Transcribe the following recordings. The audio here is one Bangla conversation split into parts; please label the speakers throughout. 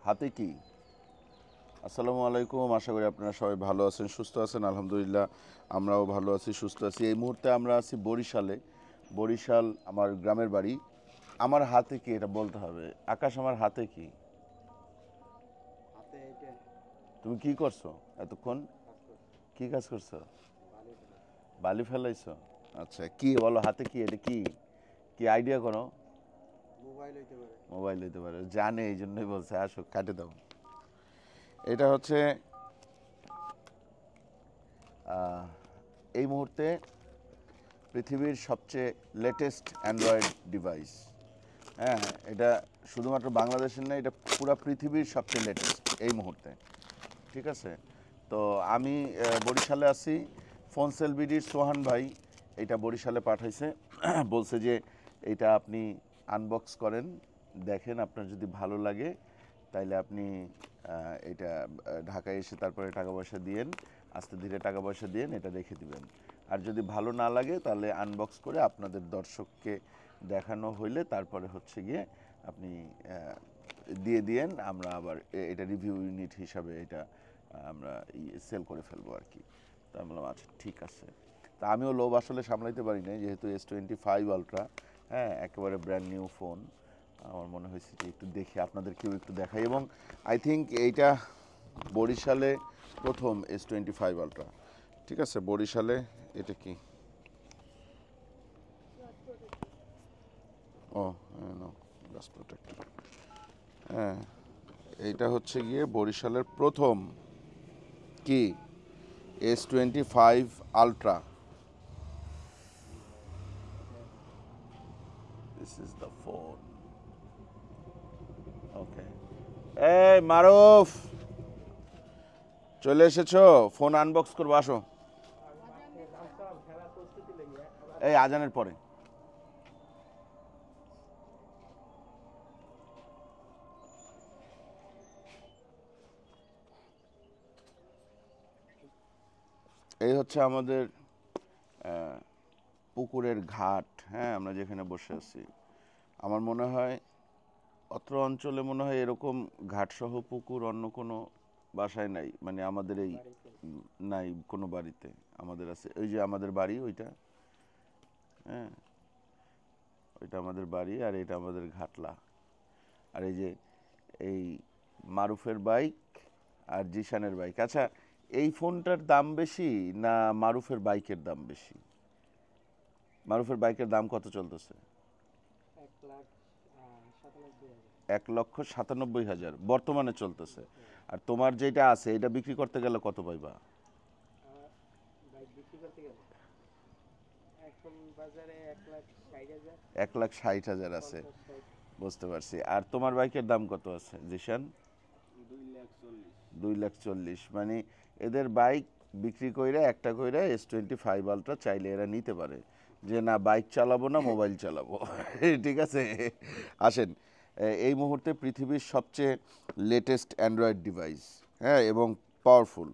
Speaker 1: হাতে কি? আসসালামু আলাইকুম, আশা করি আপনারা সবাই ভালো আছেন, সুস্থ আছেন। আলহামদুলিল্লাহ আমরাও ভালো আছি, সুস্থ আছি। এই মুহূর্তে আমরা আছি বরিশালে। বরিশাল আমার গ্রামের বাড়ি। আমার হাতে কি এটা বলতে হবে। আকাশ, আমার হাতে কি?
Speaker 2: হাতে এইটা
Speaker 1: তুমি কি করছো এতক্ষণ?
Speaker 2: কাজ করছে।
Speaker 1: কি কাজ করছো?
Speaker 2: বালি ফেলাইছে।
Speaker 1: বালি ফেলাইছো? আচ্ছা, কি বলো, হাতে কি? এটা কি? কি আইডিয়া করো।
Speaker 2: মোবাইল হইতে পারে।
Speaker 1: মোবাইল হইতে পারে, জানে, এই জন্যই বলছে আসো কাটে দাও। এটা হচ্ছে আহ, এই মুহূর্তে পৃথিবীর সবচেয়ে লেটেস্ট অ্যান্ড্রয়েড ডিভাইস। হ্যাঁ, এটা শুধুমাত্র বাংলাদেশের না, এটা পুরো পৃথিবীর সবচেয়ে লেটেস্ট এই মুহূর্তে। ঠিক আছে, তো আমি বরিশালে আছি। ফোনসেল বিডির সোহান ভাই এটা বরিশালে পাঠাইছে। বলছে যে এটা আপনি আনবক্স করেন, দেখেন, আপনার যদি ভালো লাগে তাইলে আপনি এটা ঢাকায় এসে তারপরে টাকা পয়সা দিয়েন, আস্তে ধীরে টাকা পয়সা দিয়েন, এটা রেখে দিবেন। আর যদি ভালো না লাগে তাহলে আনবক্স করে আপনাদের দর্শককে দেখানো হইলে তারপরে হচ্ছে গিয়ে আপনি দিয়ে দিয়েন, আমরা আবার এটা রিভিউ ইউনিট হিসাবে এটা আমরা সেল করে ফেলবো আর কি। তা আমি বললাম আচ্ছা ঠিক আছে। তা আমিও লোভ আসলে সামলাইতে পারি না, যেহেতু S25 Ultra, হ্যাঁ, একেবারে ব্র্যান্ড নিউ ফোন। আমার মনে হয়েছে যে একটু দেখি, আপনাদেরকেও একটু দেখাই। এবং আই থিঙ্ক এইটা বরিশালে প্রথম S25 Ultra। ঠিক আছে, বরিশালে। এটা কি? Oh no, glass protector. হ্যাঁ, এইটা হচ্ছে গিয়ে বরিশালের প্রথম কি S25 Ultra। This is the phone. Okay, এই মারুফ, চলে এসেছো? ফোন আনবক্স করবো, আসো।
Speaker 2: আমি মাঠে নামতাম খেলার প্রস্তুতি লেগে আবার
Speaker 1: এই আজানের পরে। এই হচ্ছে আমাদের পুকুরের ঘাট। হ্যাঁ, আমরা যেখানে বসে আছি, আমার মনে হয় অত্র অঞ্চলে মনে হয় এরকম ঘাটসহ পুকুর অন্য কোনো বাসায় নাই, মানে আমাদের এই
Speaker 2: বাড়িতে।
Speaker 1: নাই কোনো বাড়িতে। আমাদের আছে, ওই যে আমাদের বাড়ি ওইটা। হ্যাঁ, ওইটা আমাদের বাড়ি, আর এটা আমাদের ঘাটলা। আর এই যে এই মারুফের বাইক আর জিশানের বাইক। আচ্ছা, এই ফোনটার দাম বেশি না মারুফের বাইকের দাম বেশি? মারুফের বাইকের দাম কত চলতেছে?
Speaker 2: 1,97,000।
Speaker 1: 1,97,000 বর্তমানে চলতেছে।
Speaker 2: বর্তমানে
Speaker 1: আর তোমার যেটা আছে এটা বিক্রি করতে গেলে কত পাইবা?
Speaker 2: আমার বাইক বিক্রি করতে গেলে এখন বাজারে 1,60,000।
Speaker 1: 1,60,000 আছে,
Speaker 2: 50-60।
Speaker 1: বুঝতে পারছি। আর তোমার বাইকের দাম কত আছে জিশান?
Speaker 2: 2,40,000।
Speaker 1: 2,40,000, মানে এদের বাইক বিক্রি কইরা একটা কইরা S25 Ultra চাইলে এরা নিতে পারে, যে না বাইক চালাবো না, মোবাইল চালাবো। ঠিক আছে, আসেন। এই মুহূর্তে পৃথিবীর সবচেয়ে লেটেস্ট অ্যান্ড্রয়েড ডিভাইস, হ্যাঁ, এবং পাওয়ারফুল।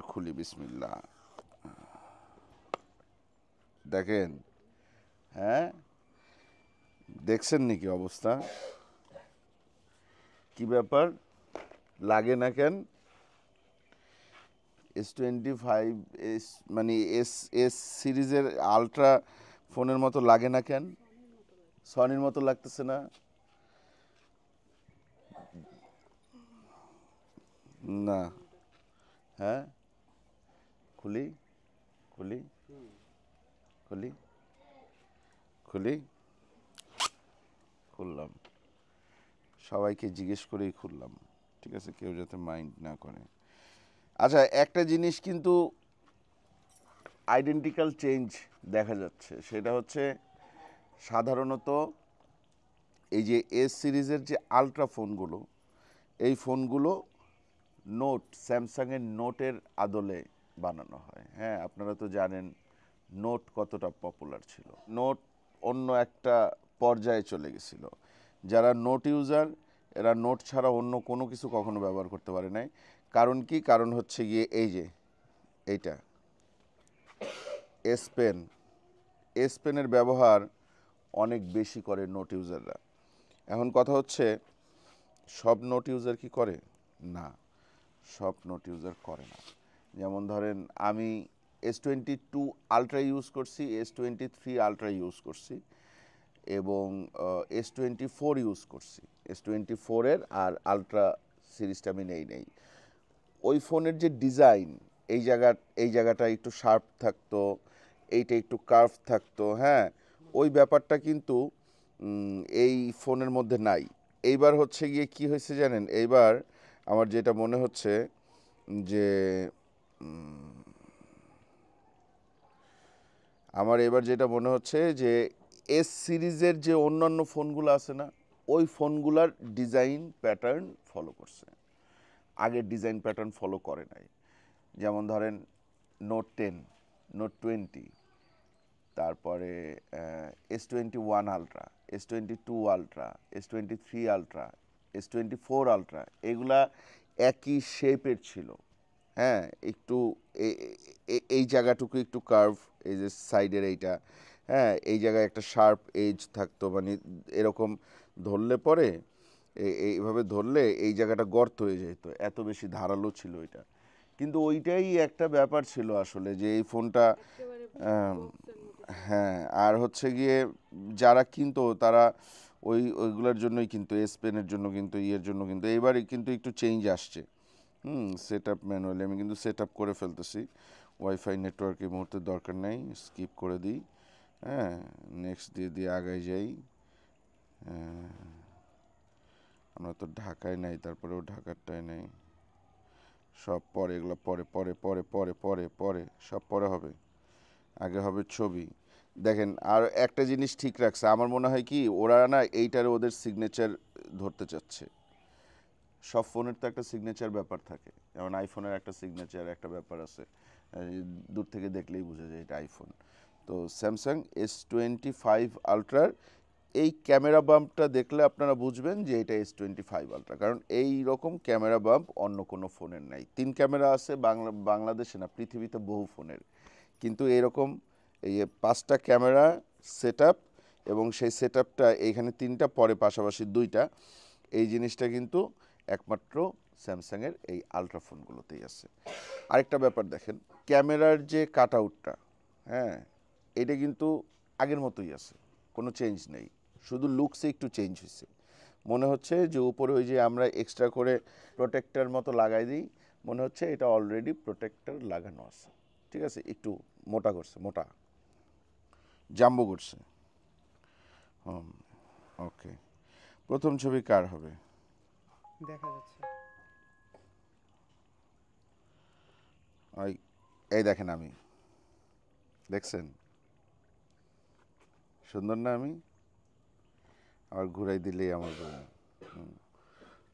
Speaker 1: খুলি, বিসমিল্লাহ। দেখেন, হ্যাঁ, দেখছেন নাকি অবস্থা? কি ব্যাপার, লাগে না কেন? S25 এস, মানে এস এস সিরিজের আলট্রা ফোনের মতো লাগে না কেন? সনির মতো লাগতেছে না? না। হ্যাঁ, খুলি, খুলি, খুলি, খুলি, খুললাম। সবাইকে জিজ্ঞেস করেই খুললাম, ঠিক আছে, কেউ যাতে মাইন্ড না করে। আচ্ছা, একটা জিনিস কিন্তু আইডেন্টিক্যাল চেঞ্জ দেখা যাচ্ছে, সেটা হচ্ছে সাধারণত এই যে এস সিরিজের যে আলট্রা ফোনগুলো, এই ফোনগুলো নোট, স্যামসাংয়ের নোটের আদলে বানানো হয়। হ্যাঁ, আপনারা তো জানেন নোট কতটা পপুলার ছিল। নোট অন্য একটা পর্যায়ে চলে গেছিল। যারা নোট ইউজার, এরা নোট ছাড়া অন্য কোনো কিছু কখনো ব্যবহার করতে পারে নাই। কারণ কি? কারণ হচ্ছে গিয়ে এই যে এইটা এস পেন, এস পেনের ব্যবহার অনেক বেশি করে নোট ইউজাররা। এখন কথা হচ্ছে সব নোট ইউজার কি করে? না, সব নোট ইউজার করে না। যেমন ধরেন আমি S22 আলট্রা ইউজ করছি, S23 আলট্রা ইউজ করছি এবং S24 ইউজ করছি। S24 এর আর আলট্রা সিরিজটা আমি নেই। ওই ফোনের যে ডিজাইন, এই জায়গাটা একটু শার্প থাকতো, এইটা একটু কার্ভ থাকতো, হ্যাঁ, ওই ব্যাপারটা কিন্তু এই ফোনের মধ্যে নাই। এইবার হচ্ছে গিয়ে কি হয়েছে জানেন, এইবার আমার যেটা মনে হচ্ছে যে আমার এবার যেটা মনে হচ্ছে যে এস সিরিজের যে অন্যান্য ফোনগুলো আছে না, ওই ফোনগুলার ডিজাইন প্যাটার্ন ফলো করছে, আগের ডিজাইন প্যাটার্ন ফলো করে নাই। যেমন ধরেন নোট 10, নোট 20, তারপরে S21 ultra, S22 ultra, S23 ultra, S24 ultra, এগুলা একই শেপের ছিল। হ্যাঁ, একটু এই জায়গাটুকু একটু কার্ভ, এই যে সাইডের এইটা, হ্যাঁ, এই জায়গায় একটা শার্প এজ থাকতো, মানে এরকম ধরলে পরে এইভাবে ধরলে এই জায়গাটা গর্ত হয়ে যেত, এত বেশি ধারালো ছিল এটা। কিন্তু ওইটাই একটা ব্যাপার ছিল আসলে, যে এই ফোনটা হ্যাঁ, আর হচ্ছে গিয়ে যারা কিনতো তারা ওইগুলোর জন্যই কিন্তু এস পেনের জন্য কিন্তু ইয়ের জন্য কিন্তু এইবারে কিন্তু একটু চেঞ্জ আসছে। সেট আপ ম্যানুয়ালি আমি কিন্তু সেট আপ করে ফেলতেছি। ওয়াইফাই নেটওয়ার্ক এই মুহূর্তে দরকার নেই, স্কিপ করে দিই। হ্যাঁ, নেক্সট দিয়ে আগায় যাই। আমরা তো ঢাকায় নাই, তারপরেও ঢাকারটাই নেই। সব পরে, এগুলো পরে পরে পরে পরে পরে পরে সব পরে হবে, আগে হবে ছবি। দেখেন আর একটা জিনিস ঠিক রাখছে, আমার মনে হয় কি ওরা না এইটার ওদের সিগনেচার ধরতে চাচ্ছে। সব ফোনের তো একটা সিগনেচার ব্যাপার থাকে, যেমন আইফোনের একটা সিগনেচার একটা ব্যাপার আছে, দূর থেকে দেখলেই বোঝা যায় এটা আইফোন। তো স্যামসাং S25 আলট্রার এই ক্যামেরা বাম্পটা দেখলে আপনারা বুঝবেন যে এটা S25 আলট্রা, কারণ এই রকম ক্যামেরা বাম্প অন্য কোনো ফোনের নাই। 3 ক্যামেরা আছে বাংলাদেশে না, পৃথিবীতে বহু ফোনের, কিন্তু এরকম এই 5টা ক্যামেরা সেট আপ, এবং সেই সেট আপটা এইখানে 3টা, পরে পাশাপাশি 2টা, এই জিনিসটা কিন্তু একমাত্র স্যামসাংয়ের এই আলট্রা ফোনগুলোতেই আছে। আরেকটা ব্যাপার দেখেন, ক্যামেরার যে কাট আউটটা, হ্যাঁ, এটা কিন্তু আগের মতোই আছে, কোনো চেঞ্জ নেই, শুধু লুকসে একটু চেঞ্জ হয়েছে। মনে হচ্ছে যে উপরে ওই যে আমরা এক্সট্রা করে প্রোটেক্টর মতো লাগাই দিই, মনে হচ্ছে এটা অলরেডি প্রোটেক্টর লাগানো আছে। ঠিক আছে, একটু মোটা করছে, মোটা জাম্বো করছে। ওকে, প্রথম ছবি কার হবে?
Speaker 2: দেখা যাচ্ছে।
Speaker 1: ওই এই দেখেন, আমি দেখছেন সুন্দর না? আমি আবার ঘুরাই দিলেই আমার বউ,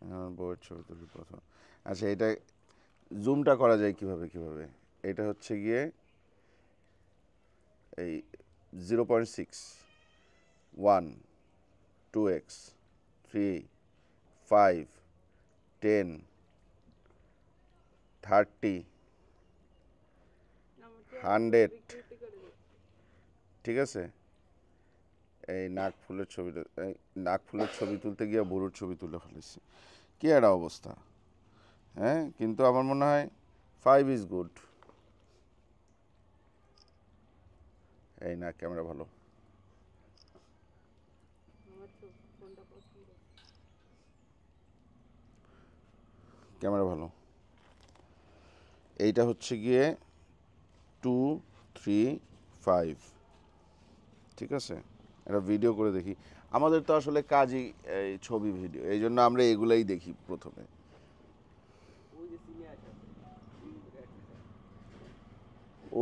Speaker 1: আমার বউয়ের ছবি তুলি প্রথম। আচ্ছা, এটা জুমটা করা যায় কিভাবে? এটা হচ্ছে গিয়ে এই 0.6, 1, 2x, 3, 5, 10, 30, 100, ঠিক আছে। এই নাক ফুলের ছবিটা, এই নাক ফুলের ছবি তুলতে গিয়ে বুড়োর ছবি তুলে ফেলেছি, কি একটা অবস্থা। হ্যাঁ, কিন্তু আমার মনে হয় 5 ইজ গুড। এই না, ক্যামেরা ভালো, ক্যামেরা ভালো। এইটা হচ্ছে গিয়ে 2, 3, 5, ঠিক আছে। এটা ভিডিও করে দেখি, আমাদের তো আসলে কাজই এই ছবি ভিডিও, এই জন্য আমরা এগুলাই দেখি প্রথমে।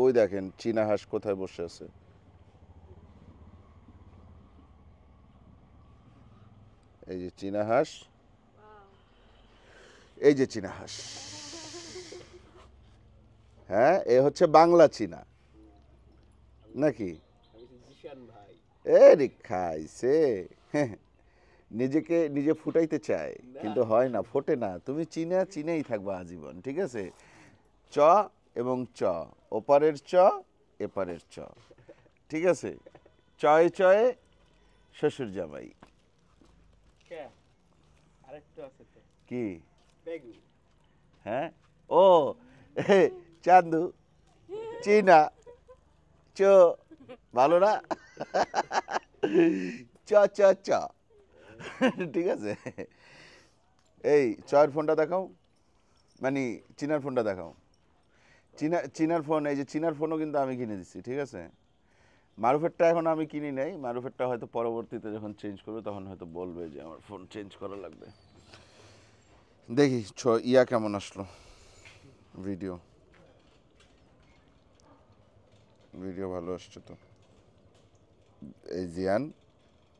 Speaker 1: ওই দেখেন চীনা হাঁস কোথায় বসে আছে, এই যে চীনা হাঁস, এই যে চীনা হাঁস। হ্যাঁ, এ হচ্ছে বাংলা চীনা নাকি? এ খাইছে, নিজেকে নিজে ফুটাইতে চায় কিন্তু হয় না, ফোটে না। তুমি চিনেই থাকবা আজীবন, ঠিক আছে। চ এবং চ, ওপারের চ, এপারের চ, ঠিক আছে। চয়ে চয়ে শ্বশুর জামাই।
Speaker 2: আরেকটা আছে তো
Speaker 1: কি?
Speaker 2: পেগু।
Speaker 1: হ্যাঁ, ও চান্দু, চীনা, চ, ভালো না? চ চ চ, ঠিক আছে। এই চয়ের ফোনটা দেখাও, মানে চীনার ফোনটা দেখাও। চীনার ফোন, এই যে চীনার ফোনও কিন্তু আমি কিনে দিচ্ছি, ঠিক আছে। মারুফেরটা এখন আমি কিনি নাই, মারুফেরটা হয়তো পরবর্তীতে যখন চেঞ্জ করবে তখন হয়তো বলবে যে আমার ফোন চেঞ্জ করা লাগবে। দেখি ইয়া কেমন আসলো, ভিডিও ভিডিও ভালো আসছে তো। এই জিয়ান,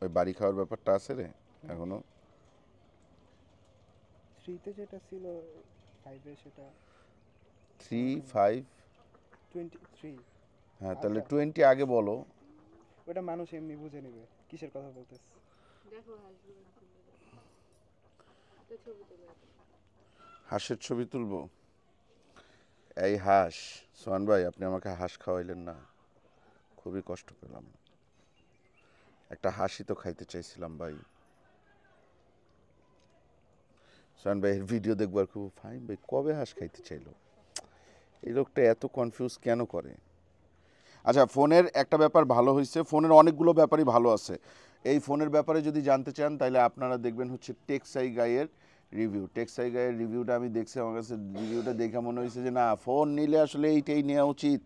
Speaker 1: ওই বাড়ি খাওয়ার ব্যাপারটা আছে রে এখনো?
Speaker 2: 3 যেটা ছিল 5 সেটা
Speaker 1: 3, 5?
Speaker 2: 23।
Speaker 1: হ্যাঁ, তাহলে
Speaker 2: আচ্ছা
Speaker 1: 20 আগে বলো।
Speaker 2: ওটা মানুষ এমনি বুঝে নেবে কিসের কথা বলতেছ।
Speaker 1: হাঁসের ছবি তুলবো? এই হাঁস, সোহান ভাই আপনি আমাকে হাঁস খাওয়াইলেন না, খুবই কষ্ট পেলাম। একটা হাঁসই তো খাইতে চাইছিলাম ভাই। সোহান ভাইয়ের ভিডিও দেখবার খুব ফাইন ভাই, কবে হাঁস খাইতে চাইলো? এই লোকটা এত কনফিউজ কেন করে? আচ্ছা, ফোনের একটা ব্যাপার ভালো হয়েছে, ফোনের অনেকগুলো ব্যাপারই ভালো আছে। এই ফোনের ব্যাপারে যদি জানতে চান তাহলে আপনারা দেখবেন হচ্ছে টেকসাই গাইয়ের রিভিউ। টেকসাই গাইয়ের রিভিউটা আমি দেখছি, আমার কাছে রিভিউটা দেখে মনে হয়েছে যে না, ফোন নিলে আসলে এইটাই নেওয়া উচিত,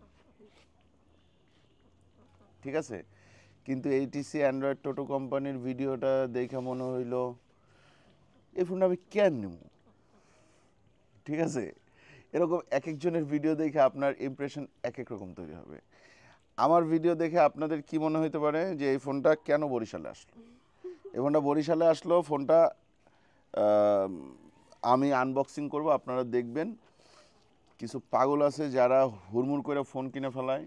Speaker 1: ঠিক আছে। কিন্তু এইটিসি অ্যান্ড্রয়েড টোটো কোম্পানির ভিডিওটা দেখে মনে হইলো এই ফোনটা আমি কেন নেব, ঠিক আছে। এরকম এক একজনের ভিডিও দেখে আপনার ইমপ্রেশন এক এক রকম তৈরি হবে। আমার ভিডিও দেখে আপনাদের কি মনে হতে পারে যে এই ফোনটা কেন বরিশালে আসলো। এই ফোনটা বরিশালে আসলো, ফোনটা আমি আনবক্সিং করব, আপনারা দেখবেন। কিছু পাগল আছে যারা হুড়মুড় করে ফোন কিনে ফেলায়,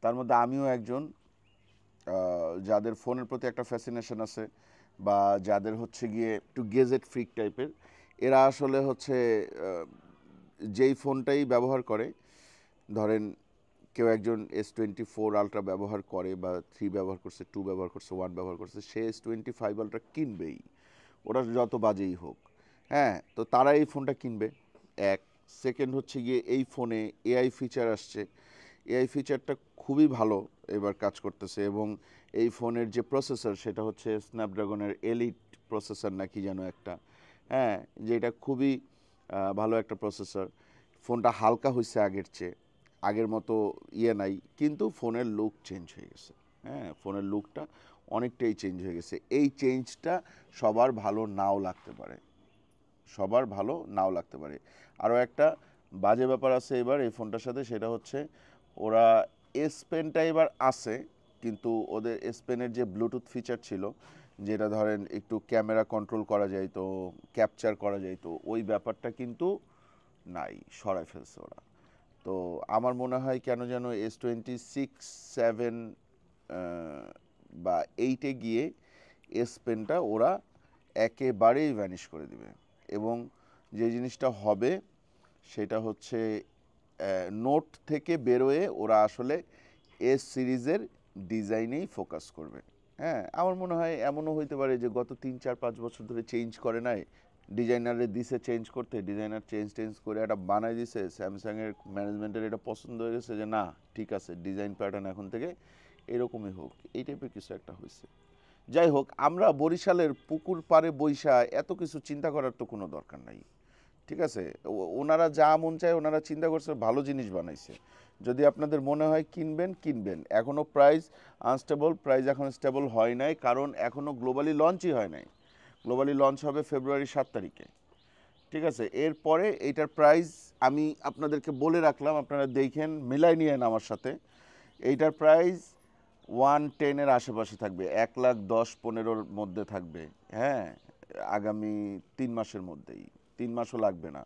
Speaker 1: তার মধ্যে আমিও একজন। যাদের ফোনের প্রতি একটা ফ্যাসিনেশন আছে, বা যাদের হচ্ছে গিয়ে একটু গেজেট ফ্রিক টাইপের, এরা আসলে হচ্ছে যেই ফোনটাই ব্যবহার করে, ধরেন কেউ একজন S24 আলট্রা ব্যবহার করে, বা 3 ব্যবহার করছে, 2 ব্যবহার করছে, 1 ব্যবহার করছে, সে S25 আলট্রা কিনবেই, ওটা যত বাজেই হোক। হ্যাঁ, তো তারা এই ফোনটা কিনবে। এক, সেকেন্ড হচ্ছে গিয়ে এই ফোনে এআই ফিচার আসছে, এআই ফিচারটা খুবই ভালো এবার কাজ করতেছে, এবং এই ফোনের যে প্রসেসর সেটা হচ্ছে স্ন্যাপড্রাগনের এলিট প্রসেসর নাকি যেন একটা, হ্যাঁ, যেটা খুবই ভালো একটা প্রসেসর। ফোনটা হালকা হয়েছে আগের চেয়ে, আগের মতো ইয়ে নাই, কিন্তু ফোনের লুক চেঞ্জ হয়ে গেছে। হ্যাঁ, ফোনের লুকটা অনেকটাই চেঞ্জ হয়ে গেছে। এই চেঞ্জটা সবার ভালো নাও লাগতে পারে, সবার ভালো নাও লাগতে পারে। আরও একটা বাজে ব্যাপার আছে এবার এই ফোনটার সাথে, সেটা হচ্ছে ওরা এস পেনটা এবার আছে, কিন্তু ওদের এস পেনের যে ব্লুটুথ ফিচার ছিল, যেটা ধরেন একটু ক্যামেরা কন্ট্রোল করা যায় তো, ক্যাপচার করা যায় তো, ওই ব্যাপারটা কিন্তু নাই, সরাই ফেলছে ওরা। তো আমার মনে হয় কেন যেন S26, 7 বা 8-এ গিয়ে এস পেনটা ওরা একেবারেই ভ্যানিশ করে দিবে, এবং যে জিনিসটা হবে সেটা হচ্ছে নোট থেকে বেরোয়ে ওরা আসলে এস সিরিজের ডিজাইনেই ফোকাস করবে। হ্যাঁ, আমার মনে হয় এমনও হইতে পারে যে গত 3, 4, 5 বছর ধরে চেঞ্জ করে নাই, ডিজাইনারে দিছে চেঞ্জ করতে, ডিজাইনার চেঞ্জ করে এটা বানাই দিছে, স্যামসাংয়ের ম্যানেজমেন্টের এটা পছন্দ হয়ে গেছে যে না ঠিক আছে, ডিজাইন প্যাটার্ন এখন থেকে এরকমই হোক, এই টাইপের কিছু একটা হয়েছে। যাই হোক, আমরা বরিশালের পুকুর পাড়ে বৈশা এত কিছু চিন্তা করার তো কোনো দরকার নাই, ঠিক আছে। ওনারা যা মন চায় ওনারা চিন্তা করছে, ভালো জিনিস বানাইছে। যদি আপনাদের মনে হয় কিনবেন কিনবেন, এখনও প্রাইস আনস্টেবল, প্রাইস এখন স্টেবল হয় নাই, কারণ এখনও গ্লোবালি লঞ্চই হয় নাই। গ্লোবালি লঞ্চ হবে February 7 তারিখে, ঠিক আছে। এরপরে এইটার প্রাইস আমি আপনাদেরকে বলে রাখলাম, আপনারা দেখেন মিলাই নিয়েন আমার সাথে। এইটার প্রাইস 110-এর আশেপাশে থাকবে, 1,10,15,000-র মধ্যে থাকবে। হ্যাঁ, আগামী 3 মাসের মধ্যেই, 3 মাসও লাগবে না,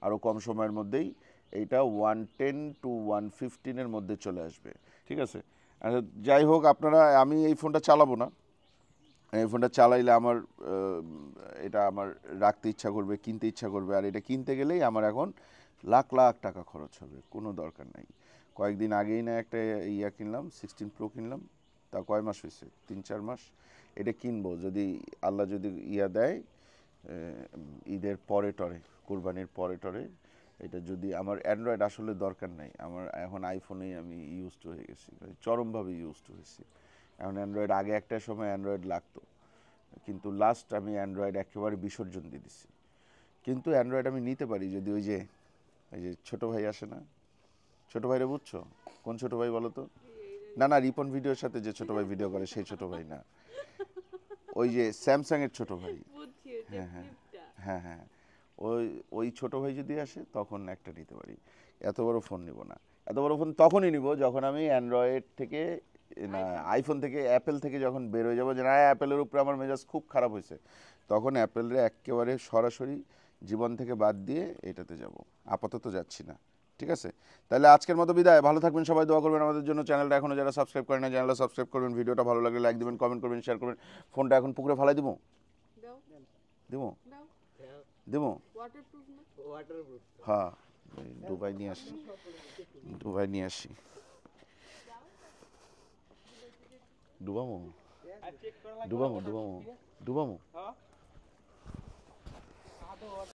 Speaker 1: আরও কম সময়ের মধ্যেই এইটা 110 to 115-এর মধ্যে চলে আসবে, ঠিক আছে। আচ্ছা, যাই হোক, আপনারা, আমি এই ফোনটা চালাবো না, এই ফোনটা চালাইলে আমার এটা আমার রাখতে ইচ্ছা করবে, কিনতে ইচ্ছা করবে, আর এটা কিনতে গেলেই আমার এখন লাখ লাখ টাকা খরচ হবে, কোনো দরকার নাই। কয়েকদিন আগেই না একটা ইয়া কিনলাম, 16 Pro কিনলাম, তা কয় মাস হয়েছে, 3, 4 মাস। এটা কিনবো যদি আল্লাহ যদি ইয়া দেয়, ঈদের পরে টরে, কোরবানির পরে টরে এটা যদি আমার অ্যান্ড্রয়েড আসলে দরকার নাই, আমার এখন আইফোনেই আমি ইউজ টু হয়ে গেছি, মানে চরমভাবে ইউজ টু হয়েছি এখন অ্যান্ড্রয়েড। আগে একটা সময় অ্যান্ড্রয়েড লাগতো, কিন্তু লাস্ট আমি অ্যান্ড্রয়েড একেবারে বিসর্জন দিয়ে দিছি। কিন্তু অ্যান্ড্রয়েড আমি নিতে পারি যদি ওই যে ছোট ভাই আসে না, ছোট ভাইরে বুঝছো? কোন ছোট ভাই বলো তো? না না, রিপন ভিডিওর সাথে যে ছোট ভাই ভিডিও করে সেই ছোট ভাই না, ওই যে স্যামসাং এর ছোট ভাই।
Speaker 3: বুঝছি ওই যে
Speaker 1: হ্যাঁ হ্যাঁ
Speaker 3: ফ্লিপটা।
Speaker 1: হ্যাঁ হ্যাঁ, ওই ওই ছোট ভাই যদি আসে তখন একটা নিতে পারি। এত বড় ফোন নিব না, এত বড় ফোন তখনই নিব যখন আমি অ্যান্ড্রয়েড থেকে না আইফোন থেকে অ্যাপেল থেকে যখন বের হয়ে যাবো, যে না অ্যাপেলের উপরে আমার মেজাজ খুব খারাপ হয়েছে, তখন অ্যাপেলের একেবারে সরাসরি জীবন থেকে বাদ দিয়ে এটাতে যাব। আপাতত যাচ্ছি না। ঠিক আছে, তাহলে আজকের মতো বিদায়। ভালো থাকবেন সবাই, দোয়া করবেন আমাদের জন্য। চ্যানেলটা এখনো যারা সাবস্ক্রাইব করেন না, চ্যানেলটা সাবস্ক্রাইব করবেন। ভিডিওটা ভালো লাগলে লাইক দিবেন, কমেন্ট করবেন, শেয়ার করবেন। ফোনটা এখন পুকুরে ফালাই দিব,
Speaker 3: দাও
Speaker 1: দিব
Speaker 3: দাও
Speaker 1: দিব
Speaker 3: ওয়াটারপ্রুফ না?
Speaker 2: ওয়াটারপ্রুফ।
Speaker 1: হ্যাঁ, ওই দুবাই নিয়ে আসি, দুবাই নিয়ে আসি। ডুবামো
Speaker 2: আর চেক করা লাগবে
Speaker 1: ডুবামো ডুবামো ডুবামো
Speaker 2: হ্যাঁ।